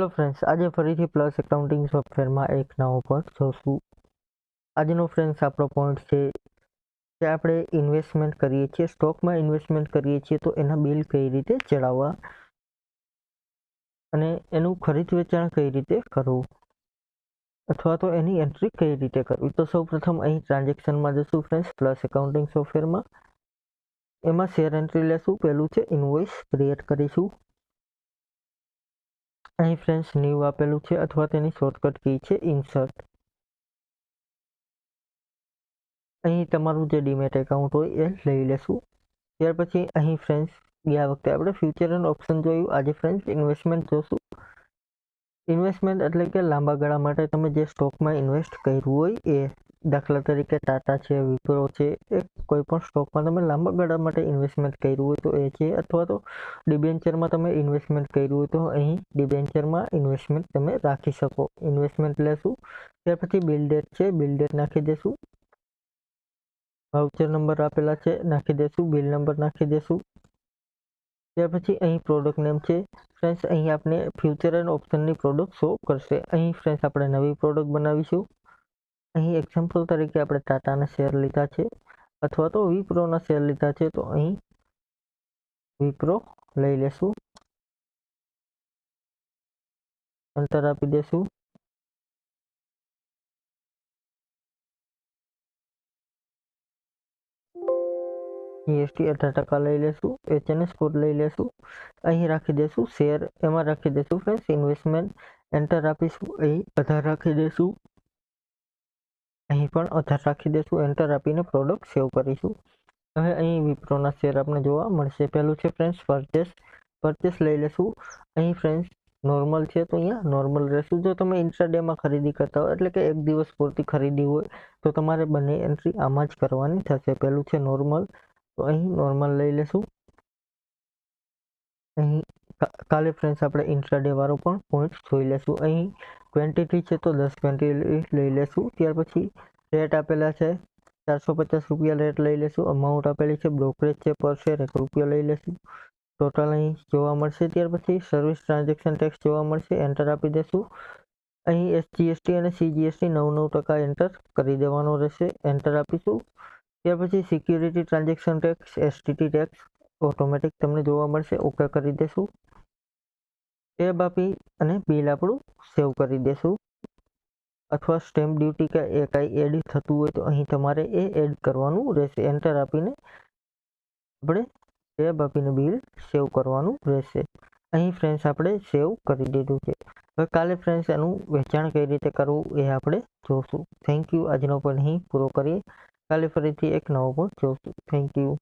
Hello friends, આજે ફરીથી plus accounting સોફ્ટવેરમાં એક નવો પોઈન્ટ જોશું. આજનો ફ્રેન્ડ્સ આપણો પોઈન્ટ છે કે આપણે ઇન્વેસ્ટમેન્ટ કરીએ છીએ, સ્ટોકમાં ઇન્વેસ્ટમેન્ટ કરીએ છીએ તો એના બિલ કઈ રીતે ચડાવવા અને એનું ખરીદ વેચાણ કઈ રીતે કરવું અથવા તો એની એન્ટ્રી કઈ રીતે કરવી. તો સૌ પ્રથમ અહીં ટ્રાન્ઝેક્શનમાં જશું ફ્રેન્ડ્સ પ્લસ એકાઉન્ટિંગ સોફ્ટવેરમાં. એમાં શેર એન્ટ્રી લેશું. પહેલું છે ઇન્વોઇસ ક્રિએટ કરીશું. અહીં ફ્રેન્ડ્સ ન્યૂ આપેલું છે અથવા તેની શોર્ટકટ કી છે ઇન્સર્ટ. અહીં તમારું જે ડીમેટ એકાઉન્ટ હોય એ લઈ લેશું. ત્યાર પછી અહીં ફ્રેન્ડ્સ ગયા વખતે આપણે ફ્યુચર એન્ડ ઓપ્શન જોયું. આજે ફ્રેન્ડ્સ ઇન્વેસ્ટમેન્ટ જોશું. ઇન્વેસ્ટમેન્ટ એટલે કે લાંબા ગાળા માટે તમે જે સ્ટોકમાં ઇન્વેસ્ટ કર્યું હોય એ, દાખલા તરીકે ટાટા છે, વિપ્રો છે, એ કોઈ પણ સ્ટોકમાં તમે લાંબા ગાળા માટે ઇન્વેસ્ટમેન્ટ કર્યું હોય તો એ છે, અથવા તો ડિબેન્ચરમાં તમે ઇન્વેસ્ટમેન્ટ કર્યું હોય તો અહીં ડિબેન્ચરમાં ઇન્વેસ્ટમેન્ટ તમે રાખી શકો. ઇન્વેસ્ટમેન્ટ લેશું. ત્યાર પછી બિલ ડેટ છે, બિલ ડેટ નાખી દેશું. વાઉચર નંબર આપેલા છે, નાખી દેશું. બિલ નંબર નાખી દેશું. ત્યાર પછી અહીં પ્રોડક્ટ નેમ છે ફ્રેન્ડ્સ, અહીં આપણે ફ્યુચર એન્ડ ઓપ્શનની પ્રોડક્ટ શો કરશે. અહીં ફ્રેન્ડ્સ આપણે નવી પ્રોડક્ટ બનાવીશું. અહીં એક્ઝામ્પલ તરીકે આપણે ટાટાના શેર લીધા છે અથવા તો વિપ્રોના શેર લીધા છે, તો અહીં વિપ્રો લઈ લેશું. એન્ટર આપી દેશું. જીએસટી 18% લઈ લેશું. HNS કોડ લઈ લેશું. અહીં રાખી દેશું શેર, એમાં રાખી દેશું ફ્રેન્ડ્સ ઇન્વેસ્ટમેન્ટ. એન્ટર આપીશું. અહીં 18 રાખી દેશું. અહીં પણ 18 રાખી દેશું. એન્ટર આપીને પ્રોડક્ટ સેવ કરીશું. હવે અહીં વિપ્રોના શેર આપણે જોવા મળશે. પહેલું છે ફ્રેન્ડ્સ પરચેસ લઈ લેશું. અહીં ફ્રેન્ડ્સ નોર્મલ છે તો અહીંયા નોર્મલ રહેશું. જો તમે ઇન્ટ્રાડેમાં ખરીદી કરતા હોય એટલે કે એક દિવસ પૂરતી ખરીદી હોય તો તમારે બંને એન્ટ્રી આમાં જ કરવાની થશે. પહેલું છે નોર્મલ, તો અહીં નોર્મલ લઈ લેશું. અહીં કાલે ફ્રેન્ડ્સ આપણે ઇન્ટ્રાડે વાળો પણ પોઈન્ટ જોઈ લેશું. અહીં ક્વોન્ટિટી છે તો 10 ક્વોન્ટિટી લઈ લેશું. ત્યાર પછી રેટ આપેલા છે 450 રૂપિયા રેટ લઈ લેશું. અમાઉન્ટ આપેલી છે, બ્રોકરેજ છે પર શેર 1 રૂપિયો લઈ લેશું. ટોટલ અહીં જોવા મળશે. ત્યાર પછી સર્વિસ ટ્રાન્ઝેક્શન ટેક્સ જોવા મળશે. એન્ટર આપી દેશું. અહીં SGST અને CGST 9% એન્ટર કરી દેવાનો રહેશે. એન્ટર આપીશું. ત્યાર પછી security transaction tax STT tax automatic તમને જોવા મળશે. ઓકે કરી દેશું. ટેબ આપી અને બિલ આપણું સેવ કરી દેશું. અથવા સ્ટેમ્પ ડ્યુટી કે એ કાંઈ એડ થતું હોય તો અહીં તમારે એ એડ કરવાનું રહેશે. એન્ટર આપીને આપણે ટેબ આપીને બિલ સેવ કરવાનું રહેશે. અહીં ફ્રેન્ડ્સ આપણે સેવ કરી દીધું છે. હવે કાલે ફ્રેન્ડ્સ એનું વેચાણ કઈ રીતે કરવું એ આપણે જોશું. Thank you. આજનો પણ અહીં પૂરો કરીએ. કાલે ફરીથી એક નવો પણ જોશું. Thank you.